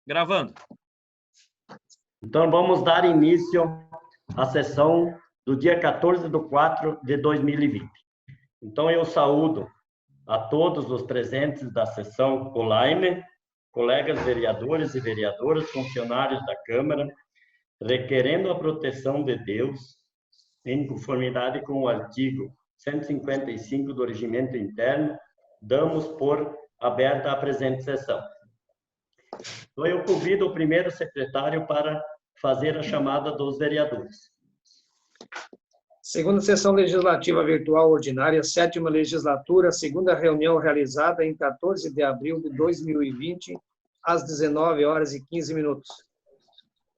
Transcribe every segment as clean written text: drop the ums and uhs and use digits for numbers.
Gravando. Então, vamos dar início à sessão do dia 14/4/2020. Então, eu saúdo a todos os presentes da sessão online, colegas vereadores e vereadoras, funcionários da Câmara, requerendo a proteção de Deus, em conformidade com o artigo 155 do Regimento Interno, damos por aberta a presente sessão. Então, eu convido o primeiro secretário para fazer a chamada dos vereadores. Segunda sessão legislativa virtual ordinária, 7ª legislatura, segunda reunião realizada em 14 de abril de 2020, às 19h15.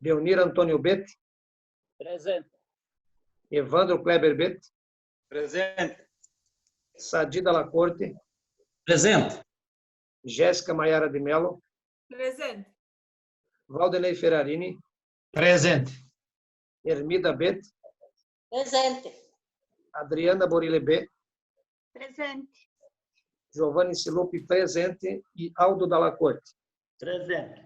Leonir Antônio Bete. Presente. Evandro Kleber Bete. Presente. Sadi Dalla Corte. Presente. Jéssica Maiara de Mello. Presente. Valdenei Ferrarini. Presente. Hermida Bete. Presente. Adriana Borilebê. Presente. Giovanni Silupi, presente. E Aldo Dalla Corte. Presente.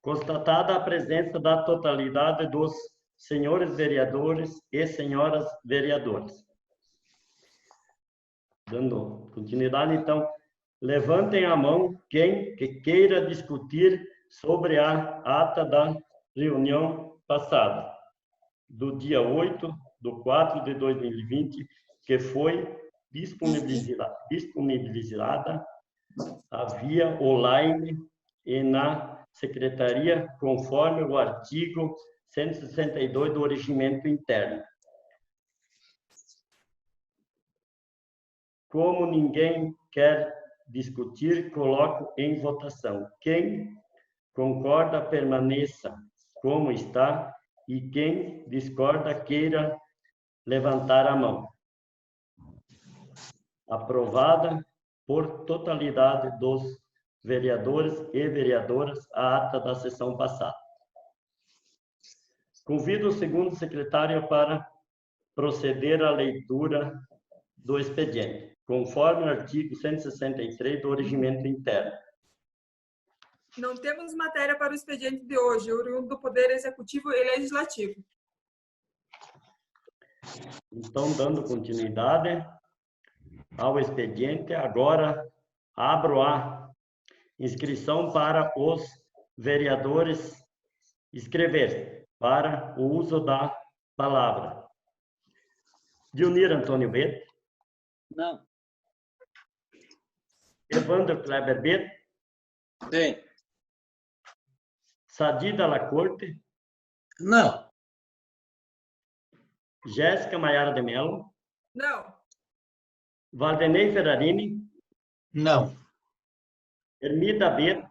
Constatada a presença da totalidade dos senhores vereadores e senhoras vereadoras. Dando continuidade, então, levantem a mão quem que queira discutir sobre a ata da reunião passada, do dia 8/4/2020, que foi disponibilizada a via online e na secretaria, conforme o artigo 162 do Regimento Interno. Como ninguém quer discutir, coloco em votação. Quem concorda, permaneça como está, e quem discorda, queira levantar a mão. Aprovada por totalidade dos vereadores e vereadoras a ata da sessão passada. Convido o segundo secretário para proceder à leitura do expediente, conforme o artigo 163 do Regimento Interno. Não temos matéria para o expediente de hoje, oriundo do Poder Executivo e Legislativo. Então, dando continuidade ao expediente, agora abro a inscrição para os vereadores escrever para o uso da palavra. Leonir Antônio Bete. Não. Evandro Kleber Bete. Sim. Sadi Dalla Corte. Não. Jéssica Maiara de Mello. Não. Valdenei Ferrarini. Não. Hermida Bete.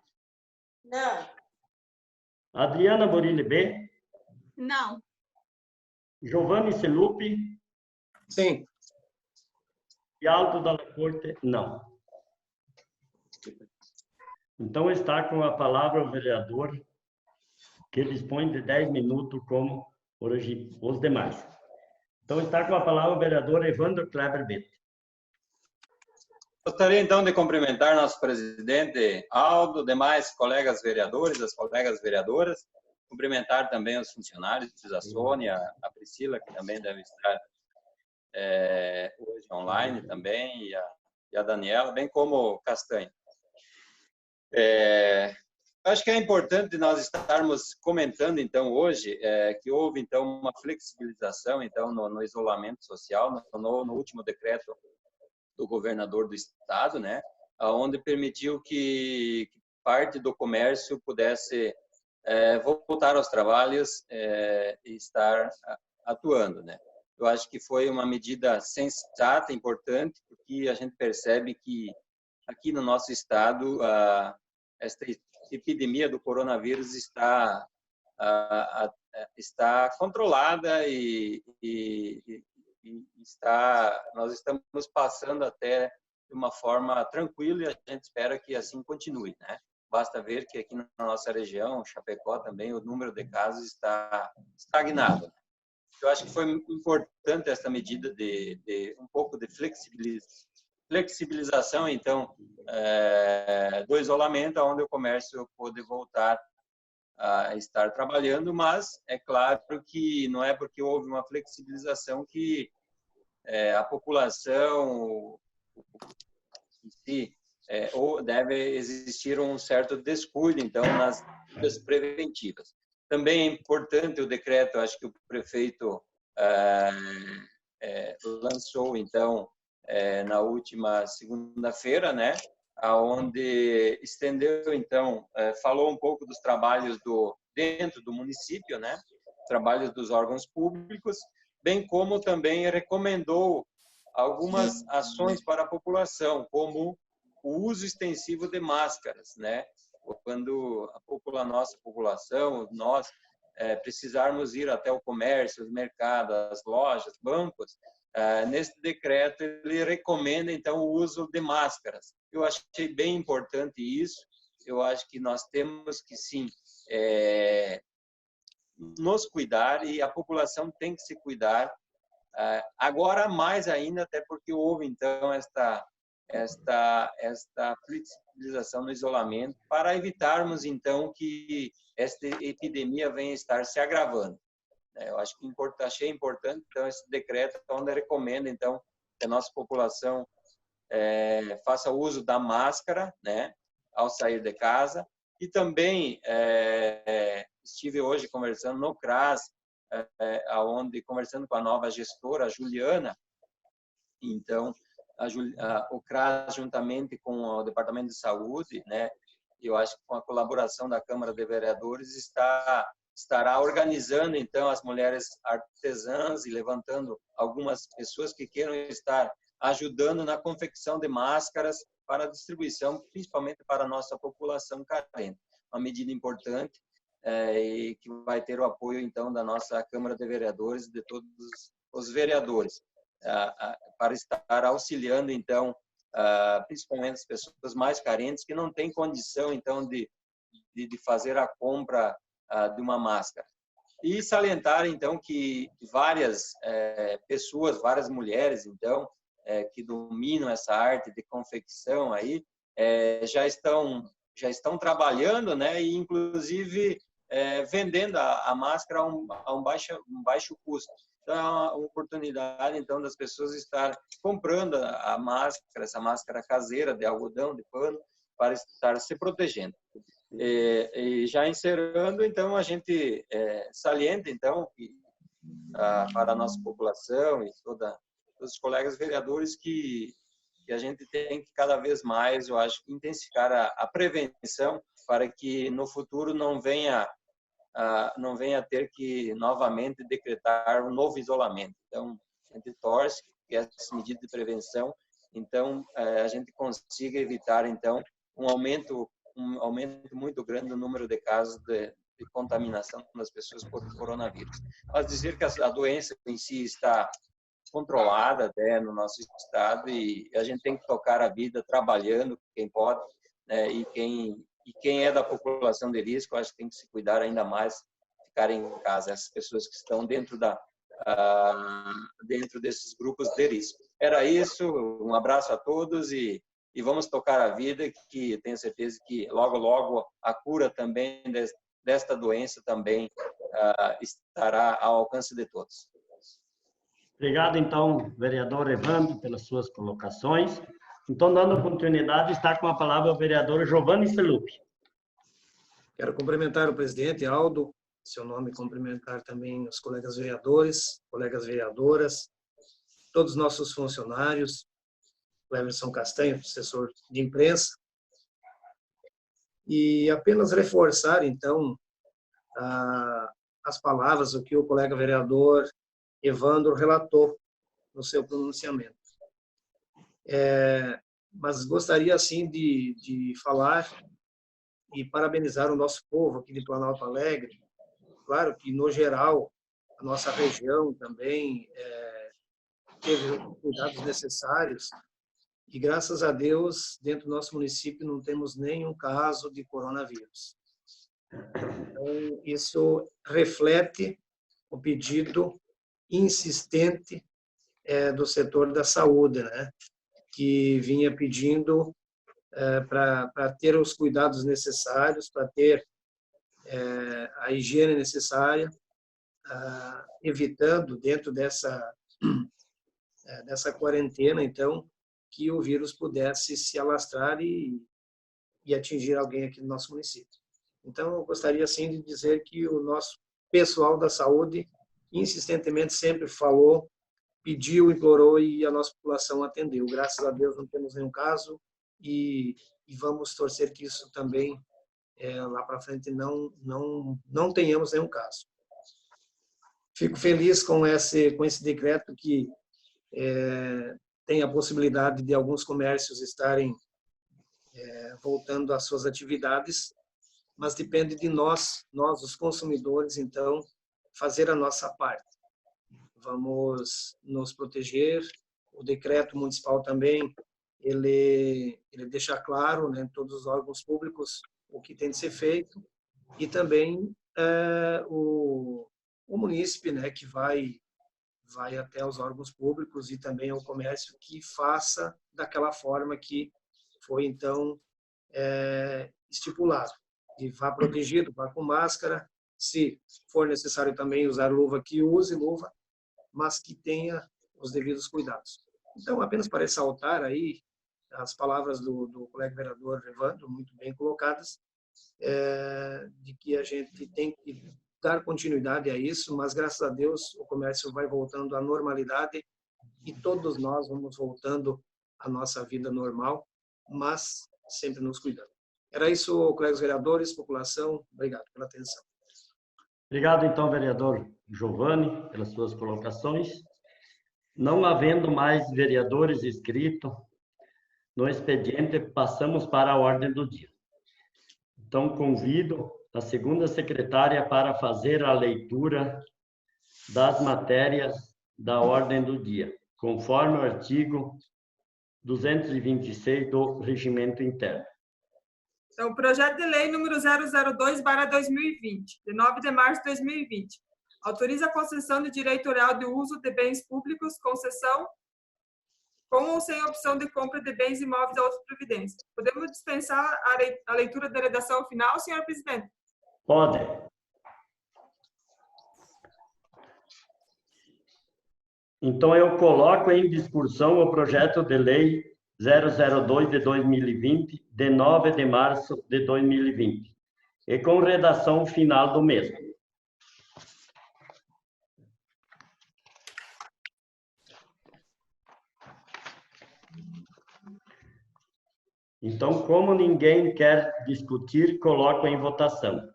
Não. Adriana Borilebê. Não. Giovanni Silupi. Sim. E Aldo Dalla Corte, não. Então, está com a palavra o vereador, que dispõe de 10 minutos, como os demais. Então, está com a palavra o vereador Evandro Kleber Bete. Gostaria, então, de cumprimentar nosso presidente Aldo, demais colegas vereadores, as colegas vereadoras, cumprimentar também os funcionários, a Sônia, a Priscila, que também deve estar hoje online também, e a Daniela, bem como o Castanho. Acho que é importante nós estarmos comentando, então, hoje, que houve, então, uma flexibilização, então, no isolamento social, no último decreto do governador do estado, né, onde permitiu que parte do comércio pudesse voltar aos trabalhos e estar atuando, né. Eu acho que foi uma medida sensata, importante, porque a gente percebe que aqui no nosso estado esta epidemia do coronavírus está controlada e nós estamos passando até de uma forma tranquila, e a gente espera que assim continue, né? Basta ver que aqui na nossa região, Chapecó também, o número de casos está estagnado. Eu acho que foi importante essa medida de um pouco de flexibilização, então, do isolamento, onde o comércio pôde voltar a estar trabalhando, mas é claro que não é porque houve uma flexibilização que a população em si, ou deve existir um certo descuido, então, nas medidas preventivas. Também é importante o decreto, acho que o prefeito lançou, então, na última segunda-feira, né, onde estendeu, então, falou um pouco dos trabalhos dentro do município, né, trabalhos dos órgãos públicos, bem como também recomendou algumas ações para a população, como o uso extensivo de máscaras, né? Quando a nossa população, nós precisarmos ir até o comércio, os mercados, as lojas, bancos, nesse decreto ele recomenda então o uso de máscaras. Eu achei bem importante isso. Eu acho que nós temos que sim nos cuidar e a população tem que se cuidar. Agora mais ainda, até porque houve então esta flexibilização no isolamento para evitarmos então que esta epidemia venha estar se agravando. Eu acho que achei importante então esse decreto onde recomenda então que a nossa população faça uso da máscara, né, ao sair de casa. E também estive hoje conversando no CRAS, conversando com a nova gestora, a Juliana. Então, o CRAS, juntamente com o Departamento de Saúde, né, eu acho que com a colaboração da Câmara de Vereadores, estará organizando, então, as mulheres artesãs e levantando algumas pessoas que queiram estar ajudando na confecção de máscaras para distribuição, principalmente para a nossa população carente. Uma medida importante e que vai ter o apoio, então, da nossa Câmara de Vereadores e de todos os vereadores, para estar auxiliando, então, principalmente as pessoas mais carentes, que não têm condição, então, de fazer a compra de uma máscara. E salientar, então, que várias pessoas, várias mulheres, então, que dominam essa arte de confecção aí, já estão trabalhando, né, e inclusive vendendo a máscara a um baixo custo. Então, é uma oportunidade, então, das pessoas estar comprando a máscara, essa máscara caseira de algodão, de pano, para estar se protegendo. E já encerrando, então, a gente salienta, então, que, para a nossa população e todos os colegas vereadores que a gente tem que cada vez mais, eu acho, intensificar a prevenção para que no futuro não venha ter que novamente decretar um novo isolamento. Então, a gente torce que essa medida de prevenção, então, a gente consiga evitar, então, um aumento muito grande no número de casos de contaminação das pessoas por coronavírus. Mas dizer que a doença em si está controlada até no nosso estado e a gente tem que tocar a vida trabalhando, quem pode, né, e quem é da população de risco, acho que tem que se cuidar ainda mais, ficar em casa, essas pessoas que estão dentro desses grupos de risco. Era isso, um abraço a todos e vamos tocar a vida, que tenho certeza que logo, logo a cura também desta doença também estará ao alcance de todos. Obrigado, então, vereador Evandro, pelas suas colocações. Então, dando continuidade, está com a palavra o vereador Giovanni Celupi. Quero cumprimentar o presidente Aldo, seu nome, cumprimentar também os colegas vereadores, colegas vereadoras, todos os nossos funcionários, o Emerson Castanho, assessor de imprensa, e apenas reforçar, então, as palavras, o que o colega vereador Evandro relatou no seu pronunciamento. Mas gostaria, assim, de falar e parabenizar o nosso povo aqui de Planalto Alegre. Claro que, no geral, a nossa região também teve os cuidados necessários e, graças a Deus, dentro do nosso município não temos nenhum caso de coronavírus. Então, isso reflete o pedido insistente do setor da saúde, né, que vinha pedindo para ter os cuidados necessários, para ter a higiene necessária, evitando dentro dessa quarentena, então, que o vírus pudesse se alastrar e atingir alguém aqui no nosso município. Então, eu gostaria, sim, de dizer que o nosso pessoal da saúde insistentemente sempre falou, pediu, implorou e a nossa população atendeu. Graças a Deus não temos nenhum caso e vamos torcer que isso também, lá para frente, não tenhamos nenhum caso. Fico feliz com esse decreto que tem a possibilidade de alguns comércios estarem voltando às suas atividades, mas depende de nós, os consumidores, então, fazer a nossa parte. Vamos nos proteger. O decreto municipal também, ele deixa claro, né, todos os órgãos públicos, o que tem de ser feito, e também o munícipe, né, que vai até os órgãos públicos e também ao comércio, que faça daquela forma que foi, então, estipulado. E vá protegido, vá com máscara, se for necessário também usar luva, que use luva, mas que tenha os devidos cuidados. Então, apenas para ressaltar aí as palavras do colega vereador Evandro, muito bem colocadas, de que a gente tem que dar continuidade a isso, mas, graças a Deus, o comércio vai voltando à normalidade e todos nós vamos voltando à nossa vida normal, mas sempre nos cuidando. Era isso, colegas vereadores, população. Obrigado pela atenção. Obrigado, então, vereador Giovanni, pelas suas colocações. Não havendo mais vereadores inscritos no expediente, passamos para a ordem do dia. Então, convido a segunda secretária para fazer a leitura das matérias da ordem do dia, conforme o artigo 226 do Regimento Interno. Então, o projeto de lei número 002/2020, de 9 de março de 2020, autoriza a concessão de direito real de uso de bens públicos, concessão com ou sem opção de compra de bens imóveis a outra providência. Podemos dispensar a leitura da redação final, senhor presidente? Pode. Então, eu coloco em discussão o projeto de lei 002 de 2020, de 9 de março de 2020, e com redação final do mesmo. Então, como ninguém quer discutir, coloco em votação.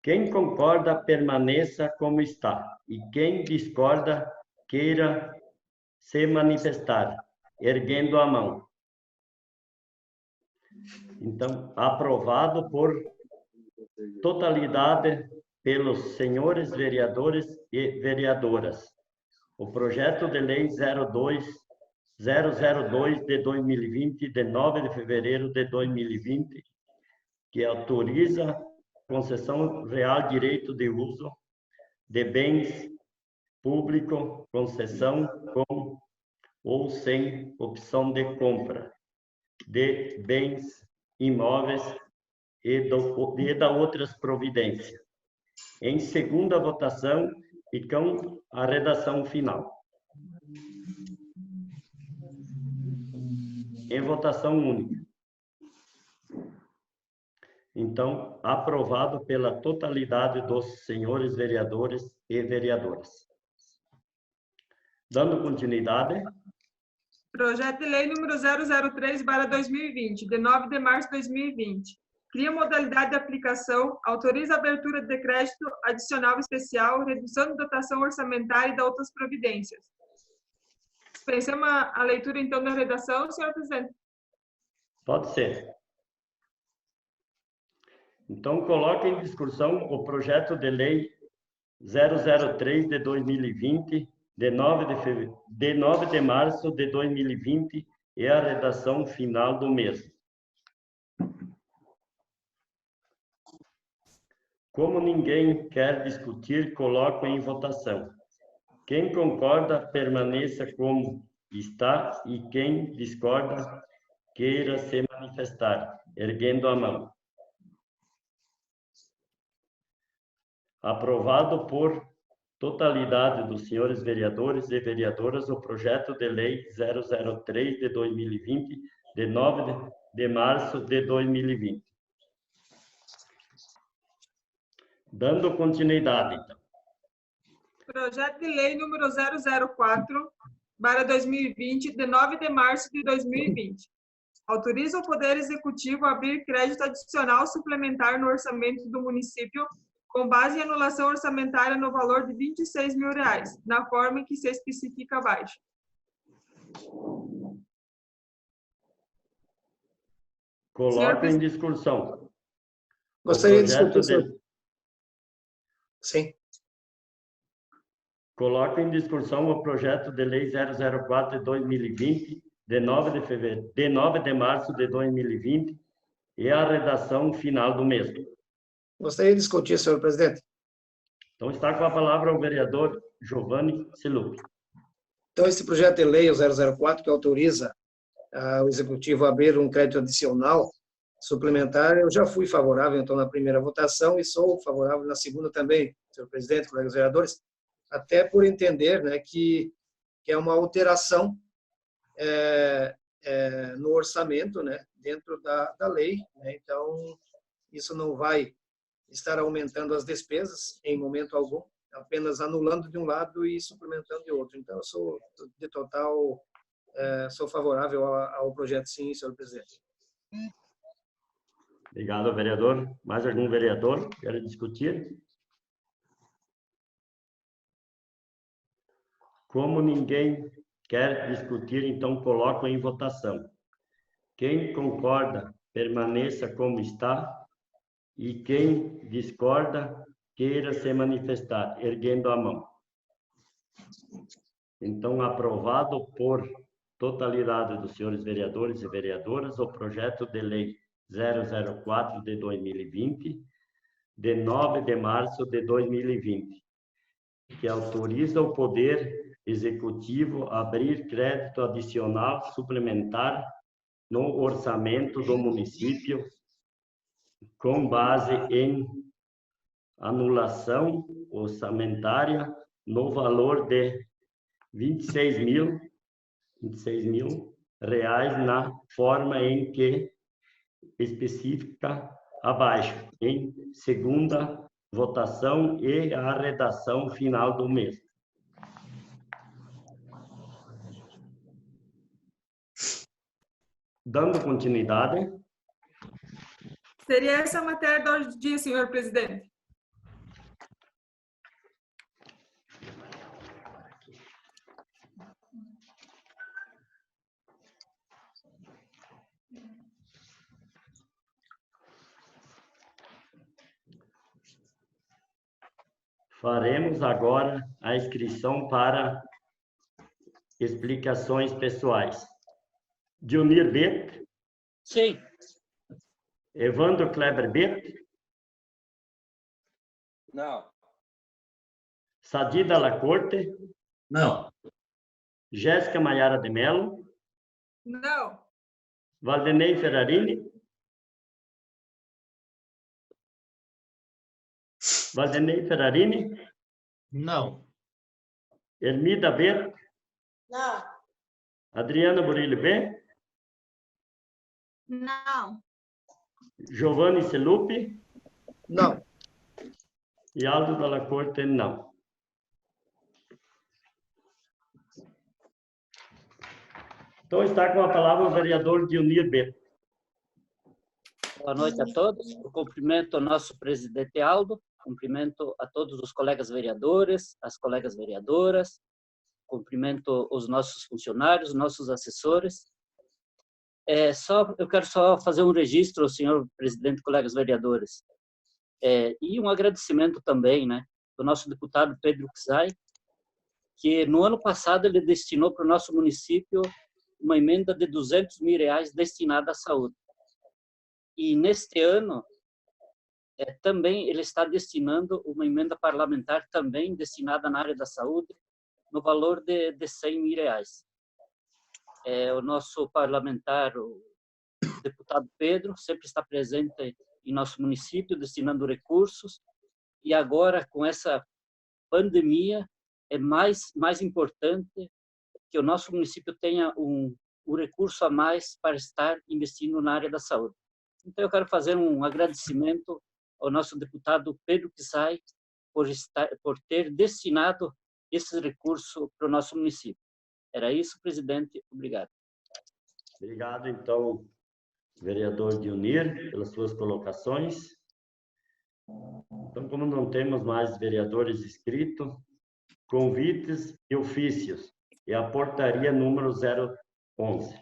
Quem concorda, permaneça como está, e quem discorda, queira se manifestar, erguendo a mão. Então, aprovado por totalidade pelos senhores vereadores e vereadoras. O projeto de lei 002 de 2020, de 9 de fevereiro de 2020, que autoriza a concessão real direito de uso de bens públicos, concessão com ou sem opção de compra de bens imóveis e da outras providências. Em segunda votação, e com a redação final. Em votação única. Então, aprovado pela totalidade dos senhores vereadores e vereadoras. Dando continuidade. Projeto de lei número 003/2020, de 9 de março de 2020. Cria modalidade de aplicação, autoriza a abertura de crédito adicional especial, redução de dotação orçamentária e de outras providências. Dispensamos a leitura, então, da redação, senhor presidente? Pode ser. Então, coloque em discussão o projeto de lei 003 de 2020, de 9 de março de 2020, e a redação final do mesmo. Como ninguém quer discutir, coloco em votação. Quem concorda, permaneça como está, e quem discorda, queira se manifestar, erguendo a mão. Aprovado por totalidade dos senhores vereadores e vereadoras o projeto de lei 003 de 2020, de 9 de março de 2020. Dando continuidade, então. Projeto de lei número 004/2020, de 9 de março de 2020. Autoriza o Poder Executivo a abrir crédito adicional suplementar no orçamento do município com base em anulação orçamentária no valor de R$ 26.000, na forma em que se especifica abaixo. Coloco em discussão. Gostaria de discutir, senhor. Sim. Coloco em discussão o projeto de lei 004 de 2020, de 9 de março de 2020, e a redação final do mesmo. Gostaria de discutir, senhor presidente. Então, está com a palavra o vereador Giovanni Selupi. Então, esse projeto de lei, o 004, que autoriza o Executivo a abrir um crédito adicional suplementar, eu já fui favorável, então, na primeira votação e sou favorável na segunda também, senhor presidente, colegas vereadores, até por entender, né, que é uma alteração no orçamento, né, dentro da lei, né, então isso não vai estar aumentando as despesas em momento algum, apenas anulando de um lado e suplementando de outro. Então, eu sou de total, sou favorável ao projeto, sim, senhor presidente. Obrigado, vereador. Mais algum vereador quer discutir? Como ninguém quer discutir, então coloco em votação. Quem concorda, permaneça como está. E quem discorda, queira se manifestar, erguendo a mão. Então, aprovado por totalidade dos senhores vereadores e vereadoras o projeto de lei 004 de 2020, de 9 de março de 2020, que autoriza o Poder Executivo a abrir crédito adicional suplementar no orçamento do município com base em anulação orçamentária no valor de R$ 26.000 na forma em que especifica abaixo, em segunda votação e a redação final do mesmo. Dando continuidade. Seria essa a matéria da ordem do dia, senhor presidente. Faremos agora a inscrição para explicações pessoais. Dionir Bet? Sim. Evandro Kleber Bet? Não. Sadida Lacorte? Não. Jéssica Maiara de Mello? Não. Valdenei Ferrarini? Valdenei Ferrarini? Não. Ermida Bet? Não. Adriana Burilli Bet? Não. Giovanni Selupi? Não. E Aldo Dalla Corte, não. Então, está com a palavra o vereador Dionir Bet. Boa noite a todos. Eu cumprimento o nosso presidente Aldo, cumprimento a todos os colegas vereadores, as colegas vereadoras, cumprimento os nossos funcionários, nossos assessores. Eu quero só fazer um registro, senhor presidente, colegas vereadores, e um agradecimento também, né, do nosso deputado Pedro Xay, que no ano passado ele destinou para o nosso município uma emenda de R$200.000 destinada à saúde. E neste ano, também ele está destinando uma emenda parlamentar também destinada na área da saúde, no valor de R$100.000. O nosso parlamentar, o deputado Pedro sempre está presente em nosso município, destinando recursos, e agora, com essa pandemia, é mais importante que o nosso município tenha um recurso a mais para estar investindo na área da saúde. Então, eu quero fazer um agradecimento ao nosso deputado Pedro Pizai por ter destinado esse recurso para o nosso município. Era isso, presidente. Obrigado. Obrigado, então, vereador Dionir, pelas suas colocações. Então, como não temos mais vereadores inscritos, convites e ofícios. E a portaria número 011.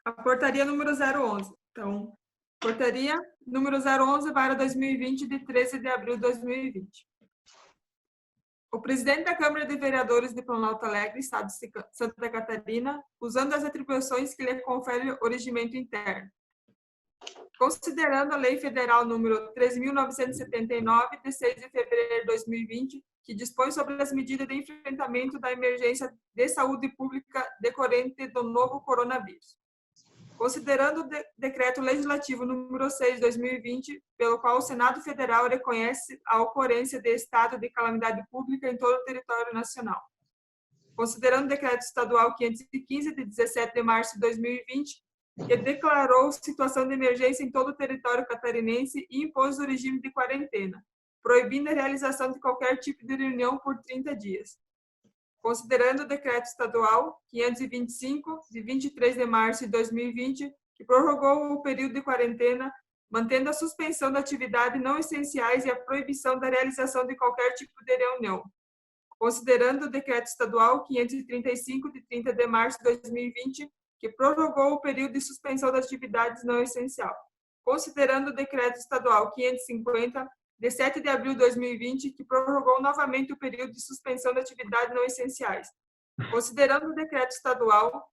A portaria número 011. Então, portaria número 011 para 2020, de 13 de abril de 2020. O presidente da Câmara de Vereadores de Planalto Alegre, Estado de Santa Catarina, usando as atribuições que lhe confere o regimento interno, considerando a Lei Federal número 3.979, de 6 de fevereiro de 2020, que dispõe sobre as medidas de enfrentamento da emergência de saúde pública decorrente do novo coronavírus. Considerando o Decreto Legislativo número 6 de 2020, pelo qual o Senado Federal reconhece a ocorrência de estado de calamidade pública em todo o território nacional. Considerando o Decreto Estadual 515, de 17 de março de 2020, que declarou situação de emergência em todo o território catarinense e impôs o regime de quarentena, proibindo a realização de qualquer tipo de reunião por 30 dias. Considerando o Decreto Estadual 525, de 23 de março de 2020, que prorrogou o período de quarentena, mantendo a suspensão da atividade não essenciais e a proibição da realização de qualquer tipo de reunião. Considerando o Decreto Estadual 535, de 30 de março de 2020, que prorrogou o período de suspensão das atividades não essenciais. Considerando o Decreto Estadual 550, de 7 de abril de 2020, que prorrogou novamente o período de suspensão de atividades não essenciais. Considerando o Decreto Estadual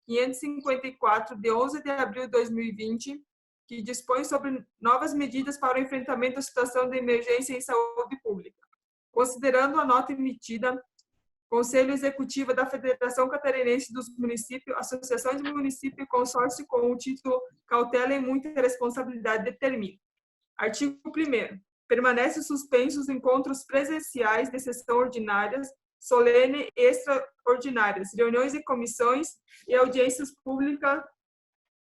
554, de 11 de abril de 2020, que dispõe sobre novas medidas para o enfrentamento da situação de emergência em saúde pública. Considerando a nota emitida, Conselho Executivo da Federação Catarinense dos Municípios, Associação de Municípios e Consórcio com o título Cautela e Muita Responsabilidade determina. Artigo 1º. Permanecem suspensos encontros presenciais de sessão ordinárias, solene e extraordinárias, reuniões de comissões e audiências públicas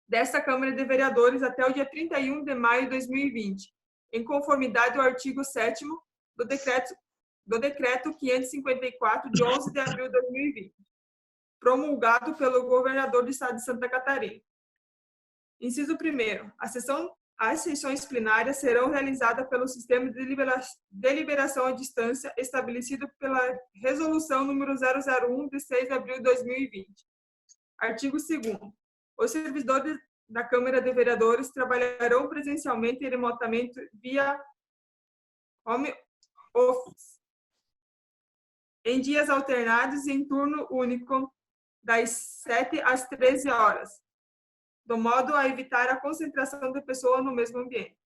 desta Câmara de Vereadores até o dia 31 de maio de 2020, em conformidade ao artigo 7º do Decreto 554, de 11 de abril de 2020, promulgado pelo governador do Estado de Santa Catarina. Inciso 1º. As sessões plenárias serão realizadas pelo sistema de deliberação à distância estabelecido pela Resolução número 001, de 6 de abril de 2020. Artigo 2º. Os servidores da Câmara de Vereadores trabalharão presencialmente e remotamente via home office, em dias alternados e em turno único, das 7 às 13 horas, do modo a evitar a concentração de pessoas no mesmo ambiente.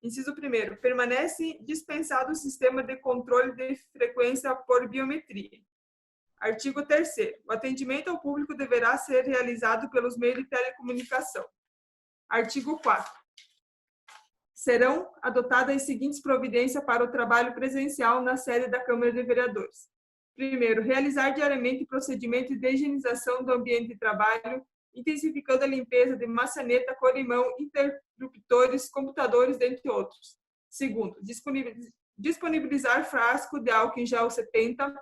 Inciso 1º. Permanece dispensado o sistema de controle de frequência por biometria. Artigo 3º. O atendimento ao público deverá ser realizado pelos meios de telecomunicação. Artigo 4º. Serão adotadas as seguintes providências para o trabalho presencial na sede da Câmara de Vereadores. Primeiro, realizar diariamente procedimentos de higienização do ambiente de trabalho, intensificando a limpeza de maçaneta, corrimão, interruptores, computadores, dentre outros. Segundo, disponibilizar frasco de álcool em gel 70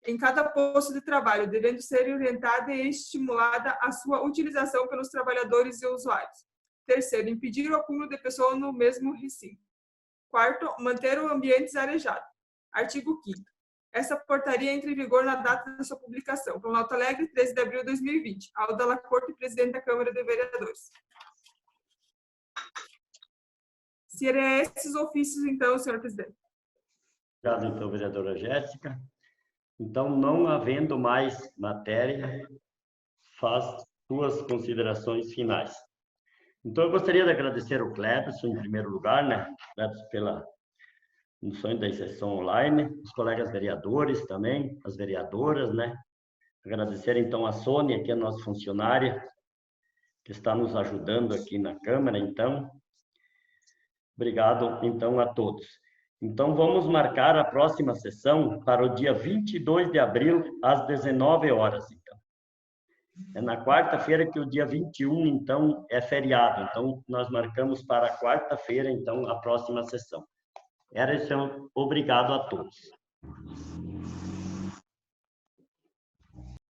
em cada posto de trabalho, devendo ser orientada e estimulada a sua utilização pelos trabalhadores e usuários. Terceiro, impedir o acúmulo de pessoas no mesmo recinto. Quarto, manter o ambiente arejado. Artigo 5º. Essa portaria entra em vigor na data da sua publicação. Planalto Alegre, 13 de abril de 2020. Alda Lacorte, presidente da Câmara de Vereadores. Seriam esses ofícios, então, senhor presidente. Obrigado, então, vereadora Jéssica. Então, não havendo mais matéria, faz suas considerações finais. Então, eu gostaria de agradecer ao Clebson, em primeiro lugar, né? Clebson pela condução da sessão online, os colegas vereadores também, as vereadoras, né? Agradecer, então, a Sônia, que é a nossa funcionária, que está nos ajudando aqui na Câmara, então. Obrigado, então, a todos. Então, vamos marcar a próxima sessão para o dia 22 de abril, às 19 horas, então. É na quarta-feira que o dia 21, então, é feriado. Então, nós marcamos para quarta-feira, então, a próxima sessão. Era isso, obrigado a todos.